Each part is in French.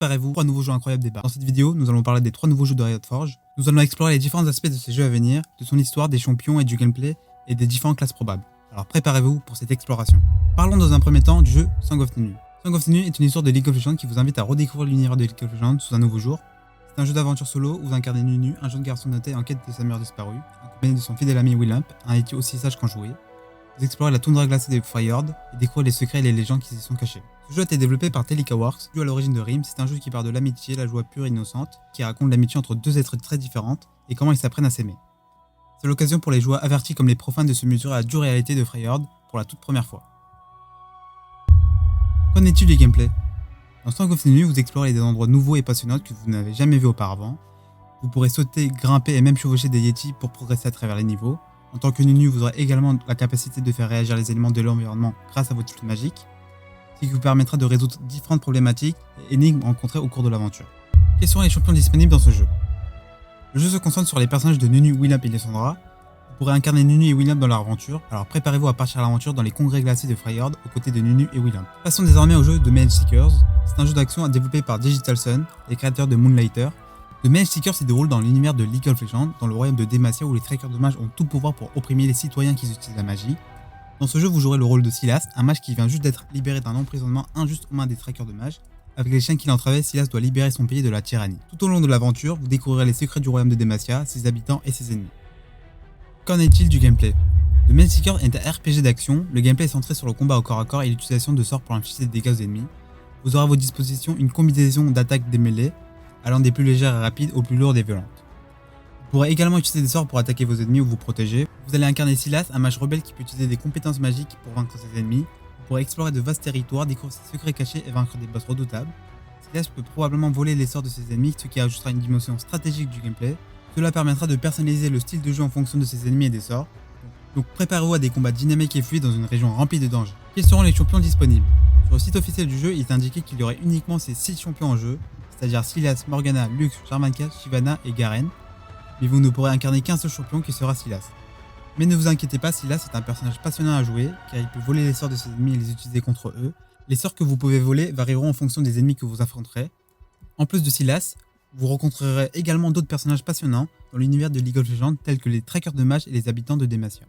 Préparez-vous, 3 nouveaux jeux incroyables débarquent. Dans cette vidéo, nous allons parler des 3 nouveaux jeux de Riot Forge. Nous allons explorer les différents aspects de ces jeux à venir, de son histoire, des champions et du gameplay, et des différentes classes probables. Alors préparez-vous pour cette exploration. Parlons dans un premier temps du jeu Song of Nunu. Song of Nunu est une histoire de League of Legends qui vous invite à redécouvrir l'univers de League of Legends sous un nouveau jour. C'est un jeu d'aventure solo où vous incarnez Nunu, un jeune garçon noté en quête de sa mère disparue, accompagné de son fidèle ami Willamp, un héros aussi sage qu'en joué. Vous explorez la toundra glacée des Freljord et découvrez les secrets et les légendes qui s'y sont cachés. Ce jeu a été développé par Telika Works, jeu à l'origine de Rim. C'est un jeu qui part de l'amitié, la joie pure et innocente, qui raconte l'amitié entre deux êtres très différentes et comment ils s'apprennent à s'aimer. C'est l'occasion pour les joueurs avertis comme les profanes de se mesurer à la dure réalité de Freljord pour la toute première fois. Qu'en est-il du gameplay? Dans Song of Nunu, vous explorez des endroits nouveaux et passionnants que vous n'avez jamais vus auparavant. Vous pourrez sauter, grimper et même chevaucher des Yetis pour progresser à travers les niveaux. En tant que Nunu, vous aurez également la capacité de faire réagir les éléments de l'environnement grâce à votre flûte magique, ce qui vous permettra de résoudre différentes problématiques et énigmes rencontrées au cours de l'aventure. Quels sont les champions disponibles dans ce jeu? Le jeu se concentre sur les personnages de Nunu, Willamp et Lissandra. Vous pourrez incarner Nunu et Willamp dans leur aventure, alors préparez-vous à partir à l'aventure dans les congrès glacés de Freljord aux côtés de Nunu et Willamp. Passons désormais au jeu de Mage Seekers. C'est un jeu d'action développé par Digital Sun, les créateurs de Moonlighter. The Mage Seekers se déroule dans l'univers de League of Legends, dans le royaume de Demacia où les trackers de mages ont tout pouvoir pour opprimer les citoyens qui utilisent la magie. Dans ce jeu, vous jouerez le rôle de Sylas, un mage qui vient juste d'être libéré d'un emprisonnement injuste aux mains des trackers de mages. Avec les chiens qui l'entravaient, Sylas doit libérer son pays de la tyrannie. Tout au long de l'aventure, vous découvrirez les secrets du royaume de Demacia, ses habitants et ses ennemis. Qu'en est-il du gameplay? The Mage Seekers est un RPG d'action. Le gameplay est centré sur le combat au corps à corps et l'utilisation de sorts pour infliger des dégâts aux ennemis. Vous aurez à votre disposition une combinaison d'attaques démêlées, allant des plus légères et rapides aux plus lourdes et violentes. Vous pourrez également utiliser des sorts pour attaquer vos ennemis ou vous protéger. Vous allez incarner Sylas, un mage rebelle qui peut utiliser des compétences magiques pour vaincre ses ennemis. Vous pourrez explorer de vastes territoires, découvrir ses secrets cachés et vaincre des boss redoutables. Sylas peut probablement voler les sorts de ses ennemis, ce qui ajoutera une dimension stratégique du gameplay. Cela permettra de personnaliser le style de jeu en fonction de ses ennemis et des sorts. Donc préparez-vous à des combats dynamiques et fluides dans une région remplie de dangers. Quels seront les champions disponibles? Sur le site officiel du jeu, il est indiqué qu'il y aurait uniquement ces 6 champions en jeu, c'est-à-dire Sylas, Morgana, Lux, Jarvanka, Shyvana et Garen, mais vous ne pourrez incarner qu'un seul champion qui sera Sylas. Mais ne vous inquiétez pas, Sylas est un personnage passionnant à jouer, car il peut voler les sorts de ses ennemis et les utiliser contre eux. Les sorts que vous pouvez voler varieront en fonction des ennemis que vous affronterez. En plus de Sylas, vous rencontrerez également d'autres personnages passionnants dans l'univers de League of Legends, tels que les trackers de mages et les habitants de Demacia.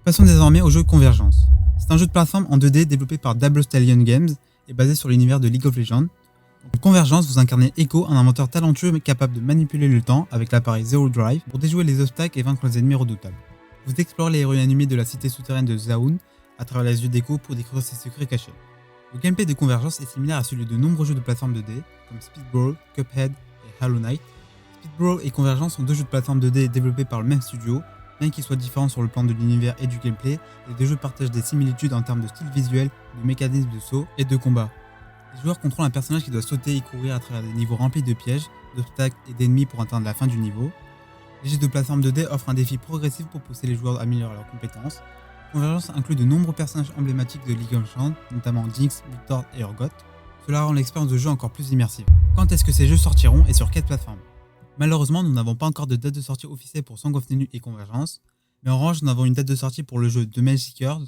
Passons désormais au jeu Convergence. C'est un jeu de plateforme en 2D développé par Double Stallion Games et basé sur l'univers de League of Legends. En Convergence, vous incarnez Echo, un inventeur talentueux mais capable de manipuler le temps avec l'appareil Zero Drive pour déjouer les obstacles et vaincre les ennemis redoutables. Vous explorez les ruines animées de la cité souterraine de Zaun à travers les yeux d'Echo pour découvrir ses secrets cachés. Le gameplay de Convergence est similaire à celui de nombreux jeux de plateforme 2D comme Speedball, Cuphead et Hollow Knight. Speedball et Convergence sont deux jeux de plateforme 2D développés par le même studio. Bien qu'ils soient différents sur le plan de l'univers et du gameplay, les deux jeux partagent des similitudes en termes de style visuel, de mécanismes de saut et de combat. Les joueurs contrôlent un personnage qui doit sauter et courir à travers des niveaux remplis de pièges, d'obstacles et d'ennemis pour atteindre la fin du niveau. Les jeux de plateforme 2D offrent un défi progressif pour pousser les joueurs à améliorer leurs compétences. Convergence inclut de nombreux personnages emblématiques de League of Legends, notamment Jinx, Victor et Urgot. Cela rend l'expérience de jeu encore plus immersive. Quand est-ce que ces jeux sortiront et sur quelle plateforme? Malheureusement, nous n'avons pas encore de date de sortie officielle pour Song of Nunu et Convergence, mais en revanche, nous avons une date de sortie pour le jeu The Mage Seekers.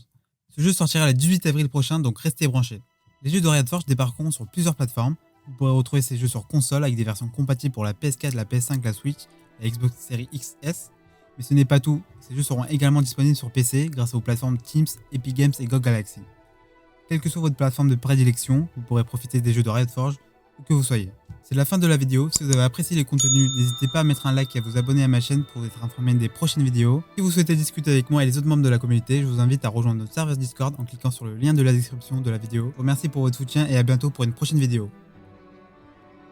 Ce jeu sortira le 18 avril prochain, donc restez branchés. Les jeux de Riot Forge débarqueront sur plusieurs plateformes. Vous pourrez retrouver ces jeux sur console avec des versions compatibles pour la PS4, la PS5, la Switch, la Xbox Series XS. Mais ce n'est pas tout, ces jeux seront également disponibles sur PC grâce aux plateformes Teams, Epic Games et GOG Galaxy. Quelle que soit votre plateforme de prédilection, vous pourrez profiter des jeux de Riot Forge où que vous soyez. C'est la fin de la vidéo. Si vous avez apprécié les contenus, n'hésitez pas à mettre un like et à vous abonner à ma chaîne pour être informé des prochaines vidéos. Si vous souhaitez discuter avec moi et les autres membres de la communauté, je vous invite à rejoindre notre serveur Discord en cliquant sur le lien de la description de la vidéo. Je vous remercie pour votre soutien et à bientôt pour une prochaine vidéo.